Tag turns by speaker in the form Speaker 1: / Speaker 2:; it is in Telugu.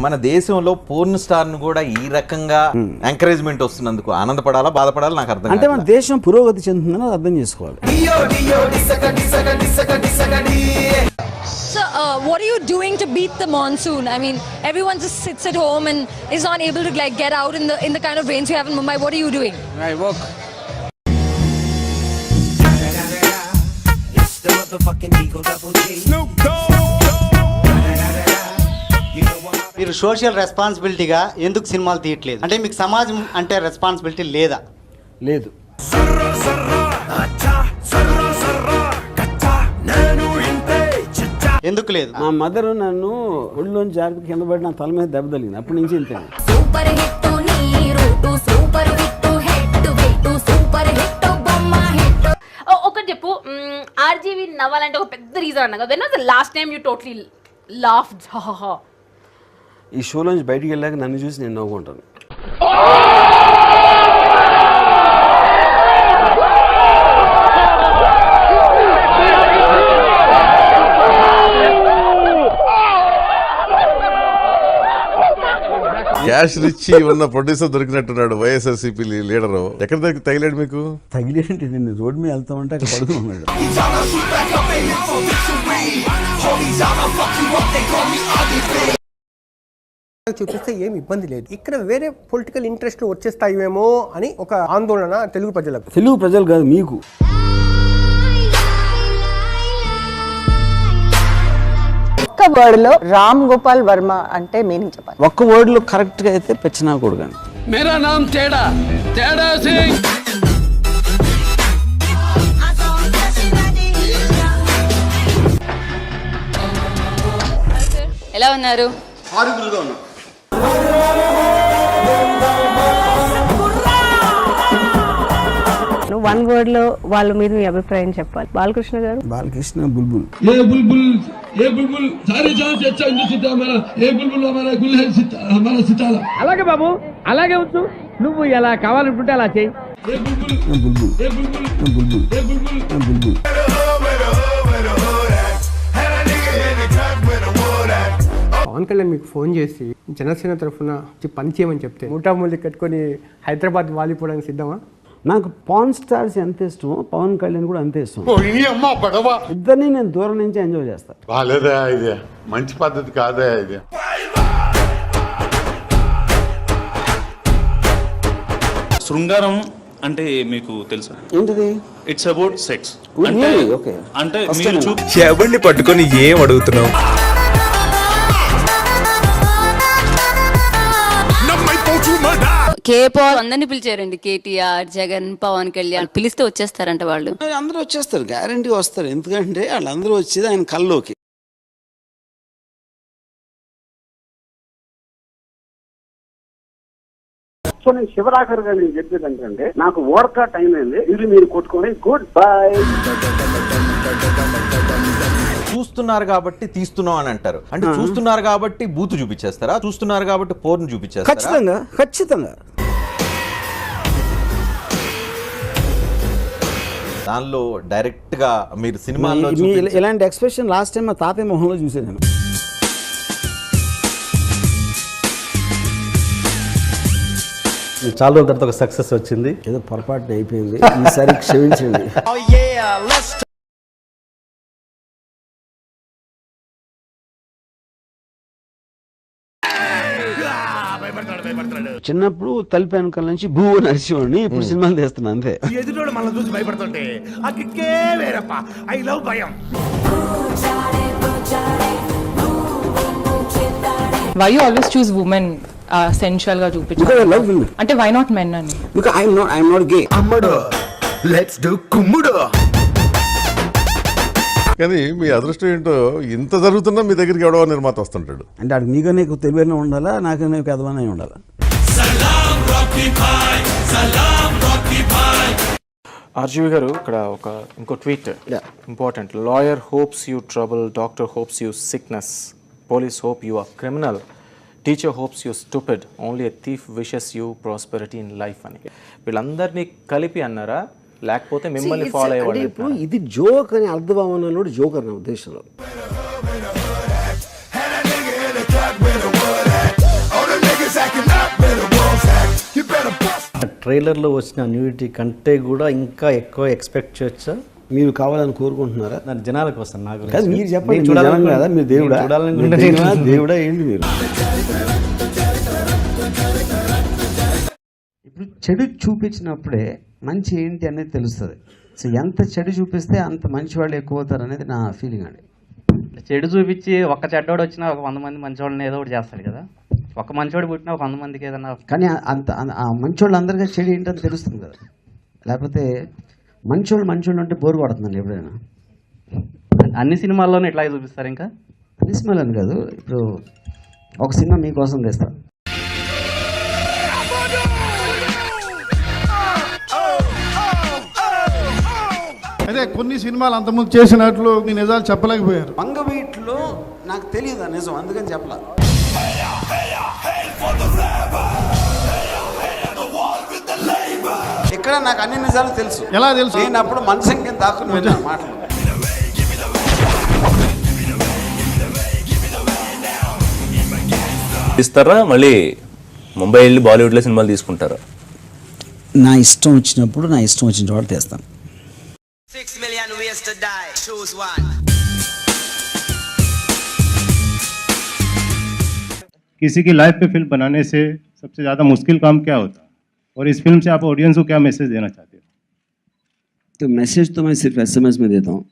Speaker 1: మన దేశంలో పోర్న్ స్టార్ ను కూడా ఈ రకంగా ఎంకరేజ్మెంట్ వస్తున్నందుకు ఆనందపడాలా బాధపడాలా నాకు అర్థం
Speaker 2: అంటే మన దేశం పురోగతి చెందుతుందని అర్థం చేసుకోవాలి.
Speaker 3: So, what are you doing to beat the monsoon? I mean, everyone just sits at home and is not able to like get out in the kind of rains you have in Mumbai. What are you doing?
Speaker 2: I work.
Speaker 4: మీరు సోషల్ రెస్పాన్సిబిలిటీగా ఎందుకు సినిమాలు తీయట్లేదు? అంటే మీకు సమాజం అంటే రెస్పాన్సిబిలిటీ లేదా?
Speaker 2: లేదు.
Speaker 4: ఎందుకు లేదు?
Speaker 2: మా మదర్ నన్ను ఒళ్ళోంచి జాగ్రత్త కింద పడి నా తల మీద దెబ్బ తగిలింది. అప్పటి నుంచి ఇంతే.
Speaker 5: సూపర్ హిట్ నీ route super hit head weight super hit బొమ్మ హిట్.
Speaker 6: ఒకటి చెప్పు, ఆర్జీవి నవ్వాలంటే ఒక పెద్ద రీజన్ అన్నా కదా. When was the last time you totally laughed?
Speaker 2: ఈ షోలోంచి బయటికి వెళ్ళాక నన్ను చూసి నేను నవ్వుకుంటాను.
Speaker 7: క్యాష్ రిచ్ ఉన్న ప్రొడ్యూసర్ దొరికినట్టున్నాడు వైఎస్ఆర్సీపీ లీడరు. ఎక్కడ తగిలాడు మీకు?
Speaker 2: తగిలేంటి, నేను రోడ్డు మీద వెళ్తామంటే అక్కడ పడుతున్నాడు.
Speaker 8: చూపిస్తే ఏం ఇబ్బంది లేదు. ఇక్కడ వేరే పొలిటికల్ ఇంట్రెస్ట్ వచ్చేస్తాయేమో అని ఒక ఆందోళన తెలుగు ప్రజలకు.
Speaker 2: తెలుగు ప్రజలు కాదు, మీకు.
Speaker 9: ఒక్క వర్డ్ లో రామ్ గోపాల్ వర్మ అంటే మీనింగ్ చెప్పాలి.
Speaker 2: ఒక్క వర్డ్ లో కరెక్ట్ గా అయితే పెచ్చినా కూడా
Speaker 10: మేరా నామ్ తేడా తేడా సింగ్.
Speaker 6: ఎలా ఉన్నారు?
Speaker 4: ఆరుగురుగా ఉన్నాం.
Speaker 9: వన్ వర్డ్ లో వాళ్ళ మీద మీ అభిప్రాయం చెప్పాలి. బాలకృష్ణ గారు.
Speaker 2: బాలకృష్ణ బుల్బుల్.
Speaker 10: ఏ బుల్బుల్ ఏ బుల్బుల్ సారీ జాన్ से अच्छा हिंदू सितारा हमारा ఏ బుల్బుల్ हमारा गुल है हमारा सितारा. అలాగే బాబు, అలాగే ఉంచు. నువ్వు ఎలా కావాలనుకుంటే అలా చేయి. ఏ బుల్బుల్
Speaker 2: బుల్బుల్
Speaker 10: ఏ బుల్బుల్
Speaker 2: బుల్బుల్
Speaker 10: ఏ బుల్బుల్
Speaker 2: బుల్బుల్.
Speaker 8: పవన్ కళ్యాణ్ మీకు ఫోన్ చేసి జనసేన తరఫున పని చేయమని చెప్తే మూటామూలి కట్టుకొని హైదరాబాద్ వాలిపోవడానికి సిద్ధమా?
Speaker 2: నాకు పాన్ స్టార్స్ ఎంత ఇష్టమో పవన్ కళ్యాణ్ కూడా అంతే ఇష్టం. ఇద్దరిని నేను దూరం నుంచి ఎంజాయ్ చేస్తాను.
Speaker 7: బాలేదా ఇది? మంచి పద్ధతి కాదా ఇది?
Speaker 11: శృంగారం అంటే మీకు తెలుసా?
Speaker 2: ఏంటిది?
Speaker 11: It's about sex. అంటే మీరు
Speaker 10: ఎవరిని పట్టుకొని ఏం అడుగుతున్నావు?
Speaker 6: కేపాల్ అందరినీ పిలిచారండి. కేటీఆర్, జగన్, పవన్ కళ్యాణ్ పిలిస్తే వచ్చేస్తారంట వాళ్ళు.
Speaker 2: అందరూ వచ్చేస్తారు, గ్యారంటీ వస్తారు. ఎందుకంటే వాళ్ళందరూ వచ్చేది ఆయన కల్లోకి.
Speaker 12: సో నేను శివరాఖర్ గారు నేను చెప్పేది ఏంటంటే, నాకు ఓడకా టైం అయింది, ఇది మీరు కొట్టుకోండి. Good bye.
Speaker 1: చూస్తున్నారు కాబట్టి తీస్తున్నాం అని అంటారు. అంటే చూస్తున్నారు కాబట్టి బూతు చూపించేస్తారా? చూస్తున్నారు కాబట్టి పోర్న్ చూపించేస్తారా?
Speaker 2: ఖచ్చితంగా ఖచ్చితంగా.
Speaker 1: దానిలో డైరెక్ట్ గా మీరు సినిమాలో
Speaker 2: ఇలాంటి ఎక్స్ప్రెషన్ లాస్ట్ టైం మా తాతయ్య మొహంలో చూసాను నేను.
Speaker 12: చాలా రోజుల తర్వాత ఒక సక్సెస్ వచ్చింది.
Speaker 2: ఏదో పొరపాటు అయిపోయింది, ఈసారి క్షమించండి. చిన్నప్పుడు తలుపు వెనకాల నుంచి భూ నడిచేవాడిని, ఇప్పుడు సినిమాలు తీస్తున్నా అంతే.
Speaker 10: ఎదుటోడు మనల్ని చూసి భయపడుతుంటే ఆ కిక్కే వేరప్ప. ఐ లవ్ భయం.
Speaker 9: Why you always choose women sensual గా చూపించాలి?
Speaker 2: Because I love women.
Speaker 9: అంటే వై నాట్ మెన్ అని?
Speaker 2: Because I'm not gay.
Speaker 10: అమ్మడు లెట్స్ డు కుమ్ముడు.
Speaker 7: కానీ మీ అదృష్టం ఏంటో, ఇంత జరుగుతున్నా మీ దగ్గరికి ఎవడో నిర్మాత వస్తుంటాడు.
Speaker 2: అంటే అటు నీకనే తెలివైన ఉండాలా, నాకనే పెదవనే ఉండాలా?
Speaker 13: ఆర్జీవి గారు, ఇక్కడ ఒక ఇంకో tweet important. Lawyer hopes you trouble, doctor hopes you sickness, police hope you are criminal, teacher hopes you stupid, only a thief wishes you prosperity in life అని. వీళ్ళందరినీ కలిపి అన్నారా, లేకపోతే మిమ్మల్ని ఫాలో అయ్యేవాళ్ళు?
Speaker 2: ఇప్పుడు ఇది జోక్ అని అర్థభావనలో జోకర్ నా ఉద్దేశంలో.
Speaker 14: ట్రైలర్లో వచ్చిన న్యూడిటీ కంటే కూడా ఇంకా ఎక్కువ ఎక్స్పెక్ట్ చేయొచ్చా?
Speaker 2: మీరు కావాలని కోరుకుంటున్నారా?
Speaker 14: నా జనాల కోసం నాకు
Speaker 2: కాదు, మీరు చెప్పండి. మీరు జనం కదా, మీరు దేవుడా? దేవుడా ఏంటి మీరు? ఇప్పుడు చెడు చూపించినప్పుడే మంచి ఏంటి అనేది తెలుస్తుంది. సో ఎంత చెడు చూపిస్తే అంత మంచి వాళ్ళు ఎక్కువ అవుతారు అనేది నా ఫీలింగ్ అండి.
Speaker 15: చెడు చూపించి ఒక్క చెడ్డోడు వచ్చినా ఒక 100 మంది మంచోళ్ళని ఏదో ఒకటి చేస్తాడు కదా. ఒక మంచోడు పుట్టినా ఒక 100 మందికి ఏదన్నా.
Speaker 2: కానీ అంత ఆ మంచోళ్ళు అందరికీ చెడు ఏంటని తెలుస్తుంది కదా. లేకపోతే మంచోళ్ళు అంటే బోరు పడుతుందండి ఎప్పుడైనా.
Speaker 15: అన్ని సినిమాల్లోనూ ఇట్లాగే చూపిస్తారు. ఇంకా
Speaker 2: అన్ని సినిమాలని కాదు, ఇప్పుడు ఒక సినిమా మీకోసం తెస్తా.
Speaker 16: అదే కొన్ని సినిమాలు అంతకుముందు చేసినట్లు మీ నిజాలు చెప్పలేకపోయారు.
Speaker 2: మంగవీటిలో నాకు తెలియదు నిజం, అందుకని చెప్పలా. ఇక్కడ నాకు అన్ని నిజాలు తెలుసు.
Speaker 16: ఎలా తెలుసు?
Speaker 2: నేను అప్పుడు మనసు కింద దాక్కుని విన్నాను మాటలు.
Speaker 11: ఇస్తారా మళ్ళీ ముంబై వెళ్ళి బాలీవుడ్లో సినిమాలు తీసుకుంటారా?
Speaker 2: నా ఇష్టం వచ్చినప్పుడు నా ఇష్టం వచ్చిన చోట తెస్తాను.
Speaker 17: किसी की लाइफ पे फिल्म बनाने से सबसे ज़्यादा मुश्किल काम क्या होता है और इस फिल्म से आप ऑडियंस को क्या मैसेज देना चाहते हो?
Speaker 2: तो मैसेज तो मैं सिर्फ SMS में देता हूँ.